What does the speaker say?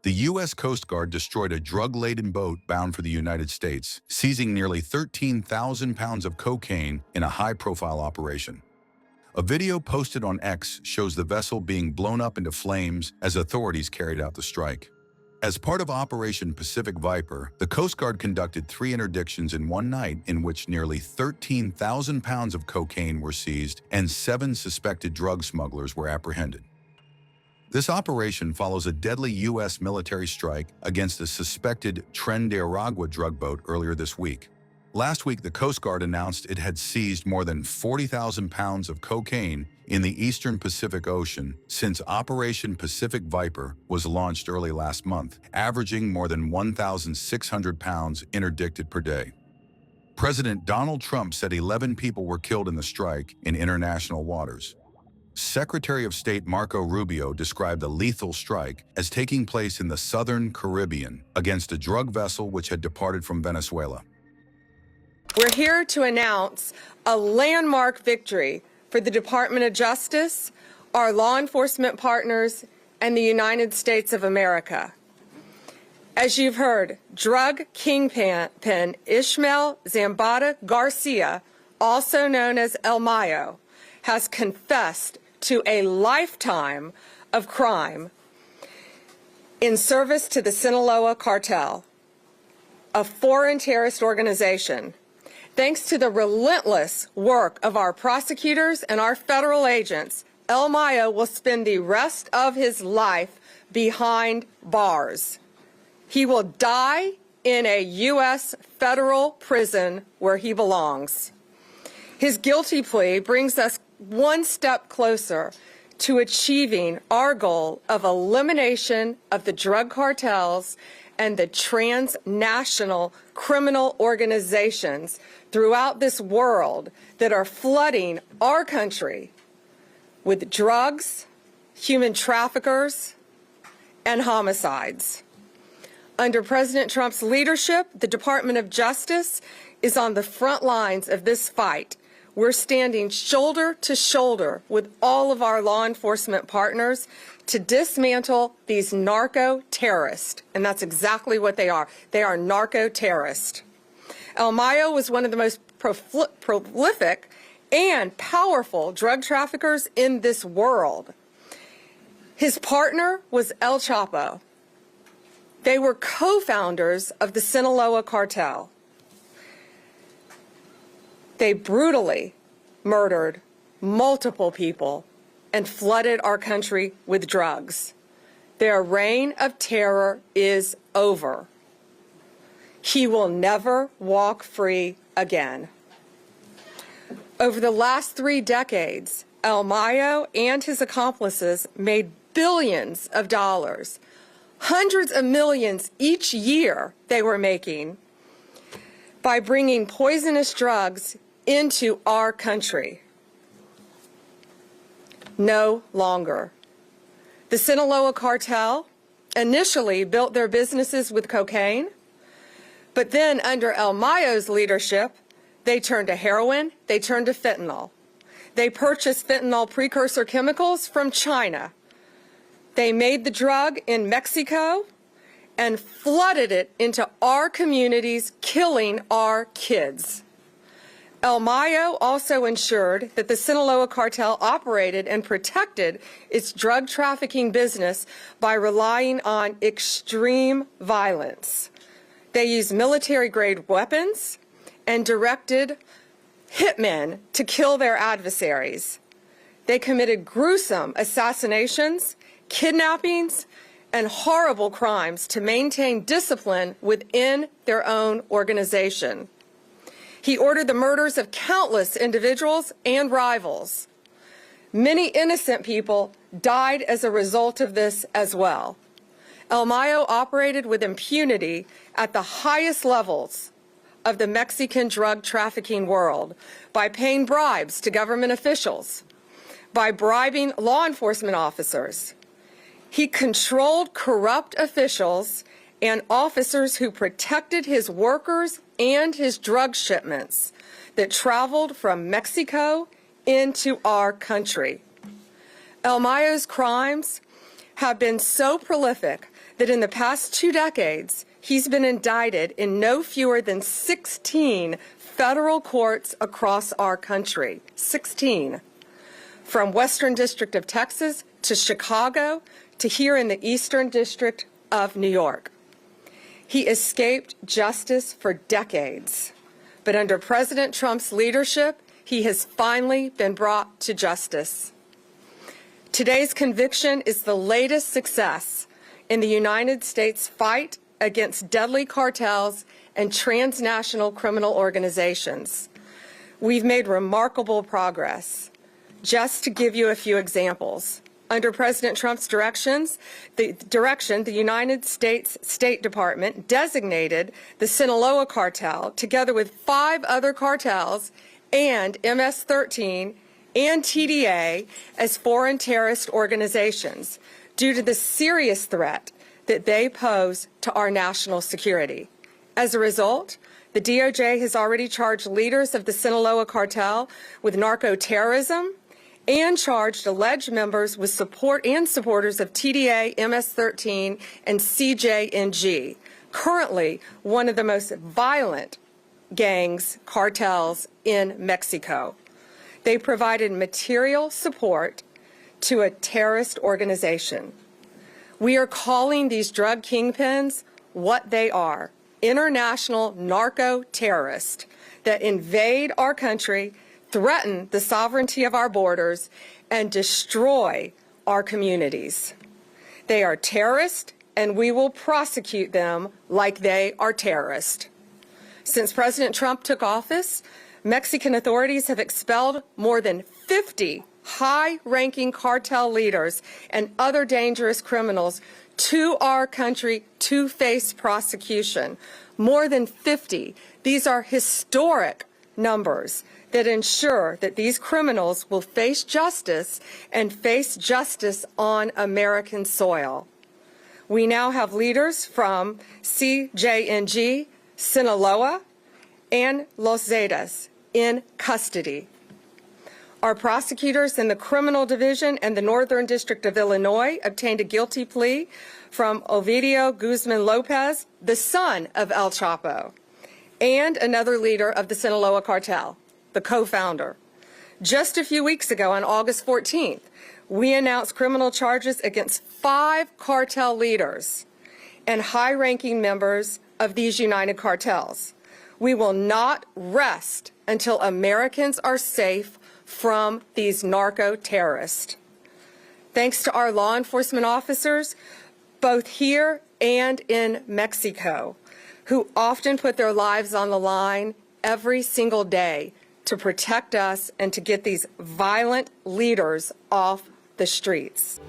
The U.S. Coast Guard destroyed a drug-laden boat bound for the United States, seizing nearly 13,000 pounds of cocaine in a high-profile operation. A video posted on X shows the vessel being blown up into flames as authorities carried out the strike. As part of Operation Pacific Viper, the Coast Guard conducted 3 interdictions in one night in which nearly 13,000 pounds of cocaine were seized and 7 suspected drug smugglers were apprehended. This operation follows a deadly U.S. military strike against a suspected Tren de Aragua drug boat earlier this week. Last week, the Coast Guard announced it had seized more than 40,000 pounds of cocaine in the eastern Pacific Ocean since Operation Pacific Viper was launched early last month, averaging more than 1,600 pounds interdicted per day. President Donald Trump said 11 people were killed in the strike in international waters. Secretary of State Marco Rubio described the lethal strike as taking place in the southern Caribbean against a drug vessel which had departed from Venezuela. We're here to announce a landmark victory for the Department of Justice, our law enforcement partners, and the United States of America. As you've heard, drug kingpin Ishmael Zambada Garcia, also known as El Mayo, has confessed to a lifetime of crime in service to the Sinaloa cartel, a foreign terrorist organization. Thanks to the relentless work of our prosecutors and our federal agents, El Mayo will spend the rest of his life behind bars. He will die in a U.S. federal prison where he belongs. His guilty plea brings us one step closer to achieving our goal of elimination of the drug cartels and the transnational criminal organizations throughout this world that are flooding our country with drugs, human traffickers, and homicides. Under President Trump's leadership, the Department of Justice is on the front lines of this fight. We're standing shoulder to shoulder with all of our law enforcement partners to dismantle these narco terrorists. And that's exactly what they are. They are narco terrorists. El Mayo was one of the most prolific and powerful drug traffickers in this world. His partner was El Chapo. They were co-founders of the Sinaloa cartel. They brutally murdered multiple people and flooded our country with drugs. Their reign of terror is over. He will never walk free again. Over the last 3 decades, El Mayo and his accomplices made billions of dollars, hundreds of millions each year they were making by bringing poisonous drugs into our country. No longer. The Sinaloa cartel initially built their businesses with cocaine, but then under El Mayo's leadership, they turned to heroin, they turned to fentanyl. They purchased fentanyl precursor chemicals from China. They made the drug in Mexico and flooded it into our communities, killing our kids. El Mayo also ensured that the Sinaloa cartel operated and protected its drug trafficking business by relying on extreme violence. They used military-grade weapons and directed hitmen to kill their adversaries. They committed gruesome assassinations, kidnappings, and horrible crimes to maintain discipline within their own organization. He ordered the murders of countless individuals and rivals. Many innocent people died as a result of this as well. El Mayo operated with impunity at the highest levels of the Mexican drug trafficking world by paying bribes to government officials, by bribing law enforcement officers. He controlled corrupt officials and officers who protected his workers and his drug shipments that traveled from Mexico into our country. El Mayo's crimes have been so prolific that in the past 2 decades, he's been indicted in no fewer than 16 federal courts across our country. 16. From Western District of Texas to Chicago to here in the Eastern District of New York. He escaped justice for decades, but under President Trump's leadership, he has finally been brought to justice. Today's conviction is the latest success in the United States fight against deadly cartels and transnational criminal organizations. We've made remarkable progress. Just to give you a few examples, under President Trump's direction, the United States State Department designated the Sinaloa cartel, together with 5 other cartels and MS-13 and TDA, as foreign terrorist organizations due to the serious threat that they pose to our national security. As a result, the DOJ has already charged leaders of the Sinaloa cartel with narco terrorism and charged alleged members with supporters of TDA, MS-13, and CJNG, currently one of the most violent cartels in Mexico. They provided material support to a terrorist organization. We are calling these drug kingpins what they are: international narco terrorists that invade our country, threaten the sovereignty of our borders, and destroy our communities. They are terrorists, and we will prosecute them like they are terrorists. Since President Trump took office, Mexican authorities have expelled more than 50 high-ranking cartel leaders and other dangerous criminals to our country to face prosecution. More than 50. These are historic numbers that ensure that these criminals will face justice and face justice on American soil. We now have leaders from CJNG, Sinaloa, and Los Zetas in custody. Our prosecutors in the Criminal Division and the Northern District of Illinois obtained a guilty plea from Ovidio Guzman Lopez, the son of El Chapo, and another leader of the Sinaloa cartel, the co-founder. Just a few weeks ago, on August 14th, we announced criminal charges against 5 cartel leaders and high-ranking members of these united cartels. We will not rest until Americans are safe from these narco terrorists. Thanks to our law enforcement officers, both here and in Mexico, who often put their lives on the line every single day to protect us and to get these violent leaders off the streets.